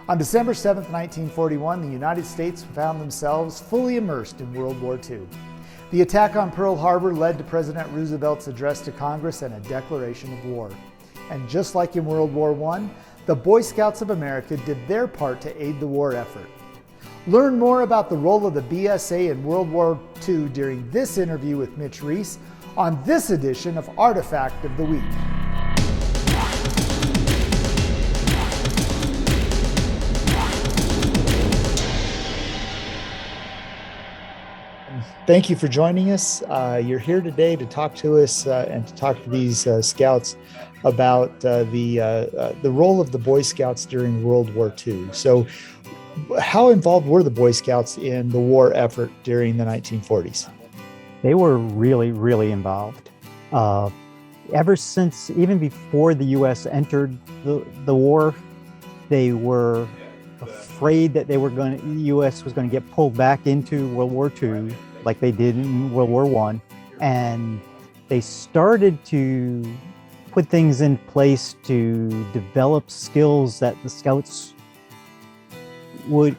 On December 7, 1941, the United States found themselves fully immersed in World War II. The attack on Pearl Harbor led to President Roosevelt's address to Congress and a declaration of war. And just like in World War I, the Boy Scouts of America did their part to aid the war effort. Learn more about the role of the BSA in World War II during this interview with Mitch Reis on this edition of Artifact of the Week. Thank you for joining us. You're here today to talk to us and to talk to these scouts about the role of the Boy Scouts during World War II. So, how involved were the Boy Scouts in the war effort during the 1940s? They were really, really involved. Ever since, even before the U.S. entered the war, they were afraid that the U.S. was going to get pulled back into World War II, like they did in World War I, and they started to put things in place to develop skills that the Scouts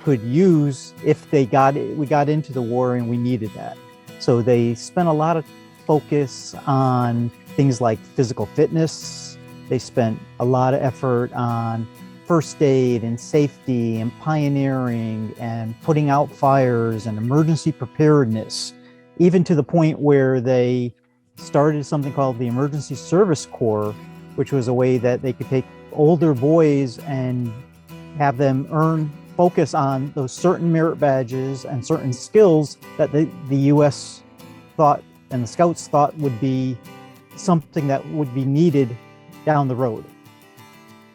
could use if we got into the war and we needed that. So they spent a lot of focus on things like physical fitness. They spent a lot of effort on first aid and safety and pioneering and putting out fires and emergency preparedness, even to the point where they started something called the Emergency Service Corps, which was a way that they could take older boys and have them focus on those certain merit badges and certain skills that the U.S. thought and the Scouts thought would be something that would be needed down the road.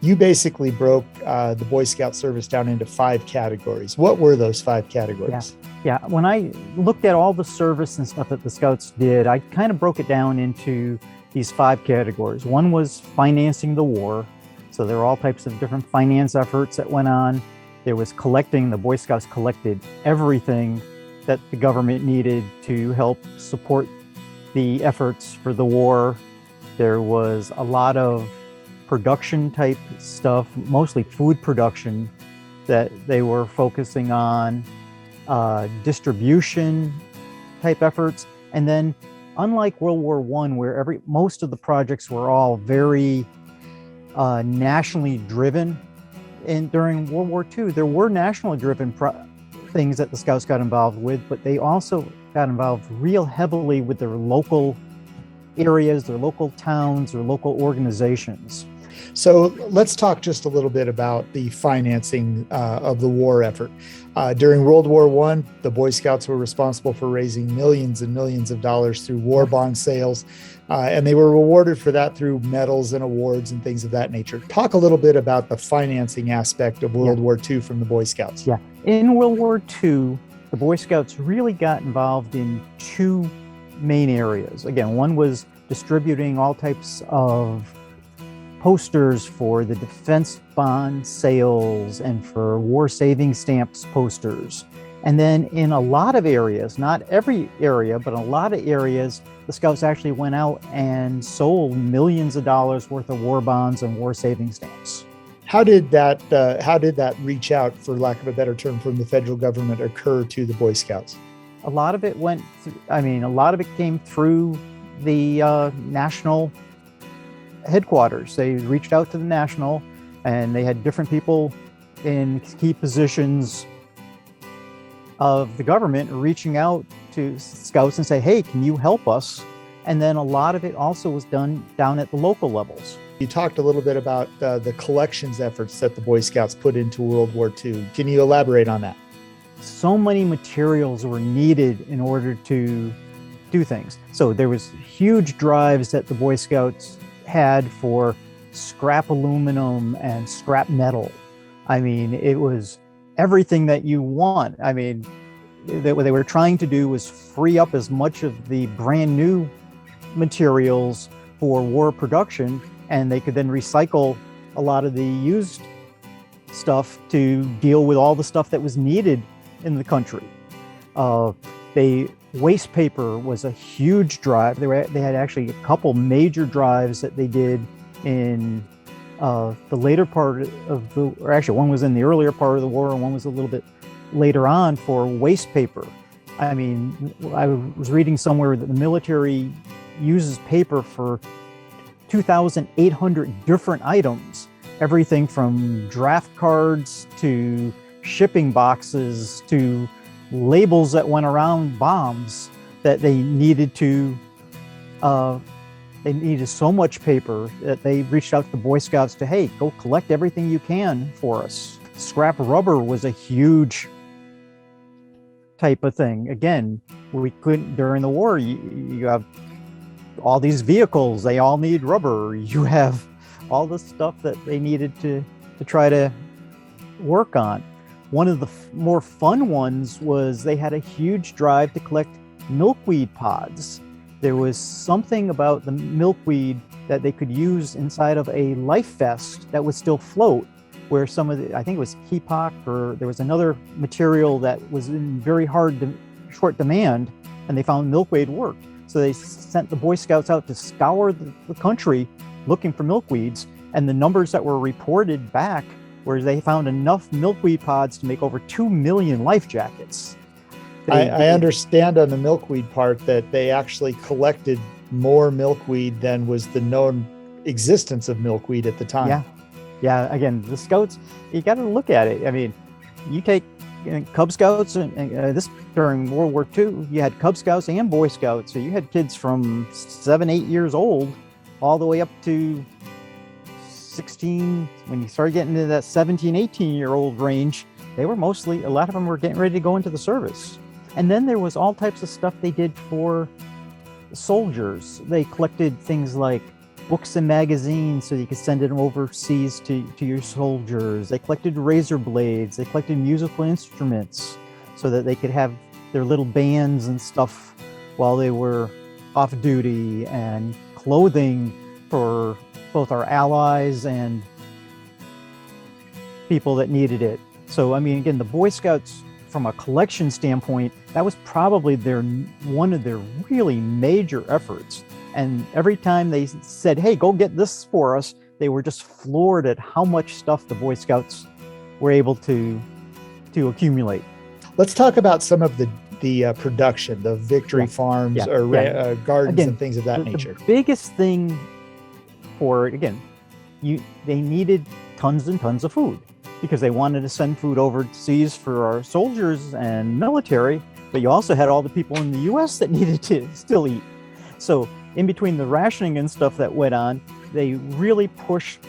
You basically broke the Boy Scout service down into 5 categories. What were those 5 categories? Yeah. When I looked at all the service and stuff that the Scouts did, I kind of broke it down into these 5 categories. One was financing the war. So there were all types of different finance efforts that went on. There was collecting. The Boy Scouts collected everything that the government needed to help support the efforts for the war. There was a lot of production type stuff, mostly food production, that they were focusing on, distribution type efforts. And then unlike World War I, where most of the projects were all very nationally driven, and during World War II, there were nationally driven things that the Scouts got involved with, but they also got involved real heavily with their local areas, their local towns, their local organizations. So let's talk just a little bit about the financing of the war effort. During World War I, the Boy Scouts were responsible for raising millions and millions of dollars through war bond sales, and they were rewarded for that through medals and awards and things of that nature. Talk a little bit about the financing aspect of World War II from the Boy Scouts. Yeah, in World War II, the Boy Scouts really got involved in 2 main areas. Again, one was distributing all types of posters for the defense bond sales and for war saving stamps posters. And then in a lot of areas, not every area, but a lot of areas, the Scouts actually went out and sold millions of dollars worth of war bonds and war saving stamps. How did that reach out, for lack of a better term, from the federal government occur to the Boy Scouts? A lot of it came through the national headquarters. They reached out to the national, and they had different people in key positions of the government reaching out to Scouts and say, hey, can you help us? And then a lot of it also was done down at the local levels. You talked a little bit about the collections efforts that the Boy Scouts put into World War II. Can you elaborate on that? So many materials were needed in order to do things. So there was huge drives that the Boy Scouts had for scrap aluminum and scrap metal. I mean, it was everything that you want. I mean, what they were trying to do was free up as much of the brand new materials for war production, and they could then recycle a lot of the used stuff to deal with all the stuff that was needed in the country. Waste paper was a huge drive. They had actually a couple major drives that they did in the later part of the, or actually one was in the earlier part of the war and one was a little bit later on for waste paper. I mean, I was reading somewhere that the military uses paper for 2,800 different items, everything from draft cards to shipping boxes to labels that went around bombs that they needed to, they needed so much paper that they reached out to the Boy Scouts to, hey, go collect everything you can for us. Scrap rubber was a huge type of thing. Again, we couldn't, during the war, you have all these vehicles, they all need rubber. You have all the stuff that they needed to try to work on. One of the more fun ones was they had a huge drive to collect milkweed pods. There was something about the milkweed that they could use inside of a life vest that would still float, where some of the, I think it was Keepok, or there was another material that was in very short demand, and they found milkweed worked. So they sent the Boy Scouts out to scour the country looking for milkweeds, and the numbers that were reported back were they found enough milkweed pods to make over 2 million life jackets. I understand on the milkweed part that they actually collected more milkweed than was the known existence of milkweed at the time. Yeah. Again, the Scouts, you got to look at it. I mean, you take Cub Scouts, and this during World War II, you had Cub Scouts and Boy Scouts. So you had kids from 7, 8 years old all the way up to 16. When you started getting into that 17, 18-year-old range, they were mostly, a lot of them were getting ready to go into the service. And then there was all types of stuff they did for soldiers. They collected things like books and magazines so you could send them overseas to your soldiers. They collected razor blades. They collected musical instruments so that they could have their little bands and stuff while they were off duty, and clothing for both our allies and people that needed it. So, I mean, again, the Boy Scouts, from a collection standpoint, that was probably one of their really major efforts. And every time they said, hey, go get this for us, they were just floored at how much stuff the Boy Scouts were able to accumulate. Let's talk about some of the production, the victory farms or gardens and things of that nature. The biggest thing for, again, they needed tons and tons of food, because they wanted to send food overseas for our soldiers and military, but you also had all the people in the US that needed to still eat. So in between the rationing and stuff that went on, they really pushed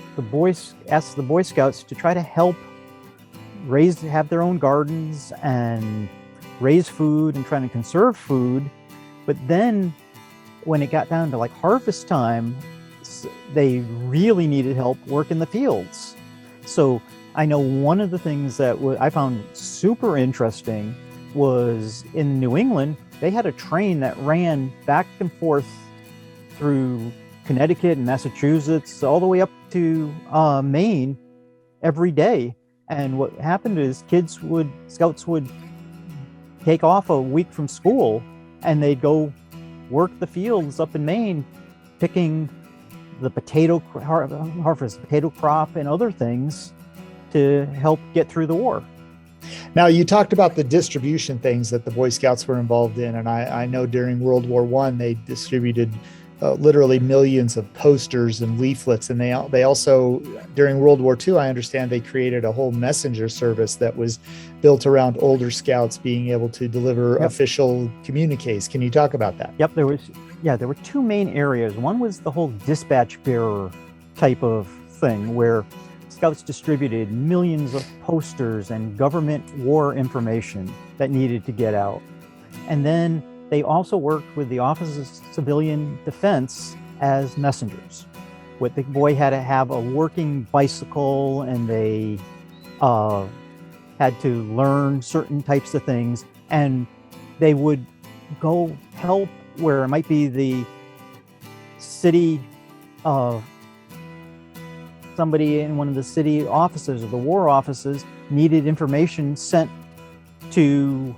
asked the Boy Scouts to try to help have their own gardens and raise food and trying to conserve food. But then when it got down to like harvest time, they really needed help working the fields. So I know one of the things that I found super interesting was in New England, they had a train that ran back and forth through Connecticut and Massachusetts, all the way up to Maine every day. And what happened is Scouts would take off a week from school and they'd go work the fields up in Maine, picking the potato crop and other things to help get through the war. Now, you talked about the distribution things that the Boy Scouts were involved in, and I know during World War I they distributed literally millions of posters and leaflets, and they also, during World War II, I understand they created a whole messenger service that was built around older Scouts being able to deliver official communiques. Can you talk about that? Yep, there were two main areas. One was the whole dispatch bearer type of thing, where Scouts distributed millions of posters and government war information that needed to get out. And then they also worked with the Office of Civilian Defense as messengers. What the boy had to have a working bicycle, and they had to learn certain types of things, and they would go help where it might be the city somebody in one of the city offices or the war offices needed information sent to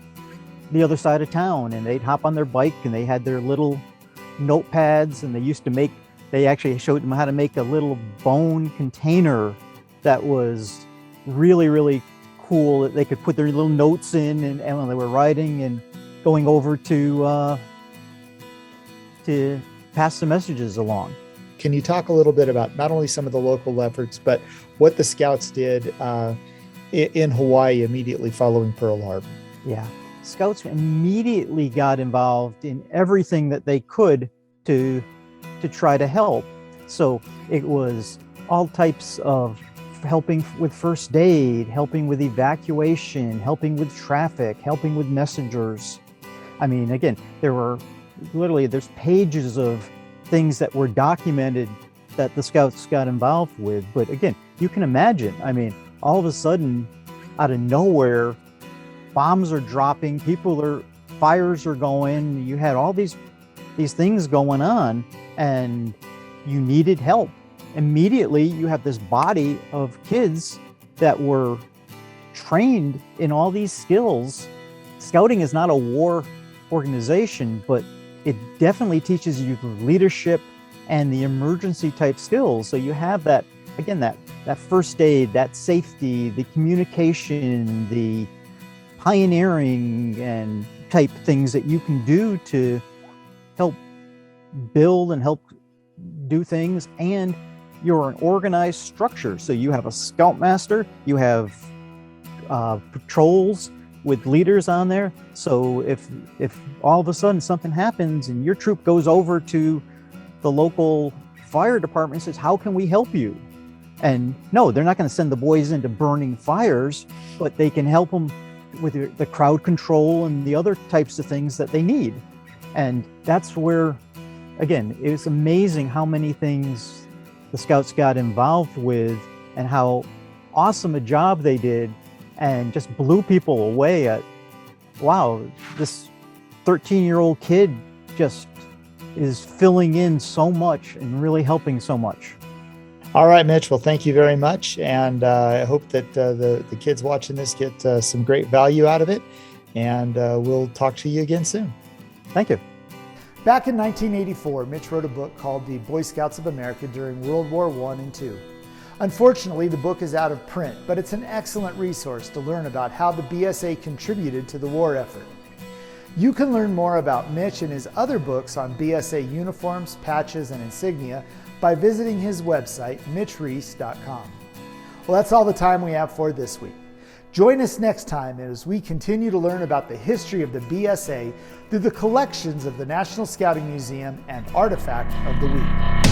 the other side of town, and they'd hop on their bike and they had their little notepads, and they used to make They actually showed them how to make a little bone container that was really, really cool, that they could put their little notes in, and when they were riding and going over to pass the messages along. Can you talk a little bit about not only some of the local efforts, but what the Scouts did in Hawaii immediately following Pearl Harbor? Yeah, Scouts immediately got involved in everything that they could to try to help. So it was all types of helping with first aid, helping with evacuation, helping with traffic, helping with messengers. I mean, again, there's pages of things that were documented that the Scouts got involved with. But again, you can imagine, I mean, all of a sudden, out of nowhere, bombs are dropping, fires are going, you had all these things going on, and you needed help. Immediately, you have this body of kids that were trained in all these skills. Scouting is not a war organization, but it definitely teaches you the leadership and the emergency type skills. So you have that, again, that first aid, that safety, the communication, the pioneering and type things that you can do to help build and help do things. And you're an organized structure. So you have a scoutmaster, you have patrols with leaders on there. So if all of a sudden something happens and your troop goes over to the local fire department and says, how can we help you? And no, they're not going to send the boys into burning fires, but they can help them with the crowd control and the other types of things that they need. And that's where, again, it was amazing how many things the Scouts got involved with and how awesome a job they did, and just blew people away at, wow, this 13-year-old kid just is filling in so much and really helping so much. All right, Mitch. Well, thank you very much. And I hope that the kids watching this get some great value out of it. And we'll talk to you again soon. Thank you. Back in 1984, Mitch wrote a book called The Boy Scouts of America During World War I and II. Unfortunately, the book is out of print, but it's an excellent resource to learn about how the BSA contributed to the war effort. You can learn more about Mitch and his other books on BSA uniforms, patches, and insignia by visiting his website, mitchreis.com. Well, that's all the time we have for this week. Join us next time as we continue to learn about the history of the BSA through the collections of the National Scouting Museum and Artifact of the Week.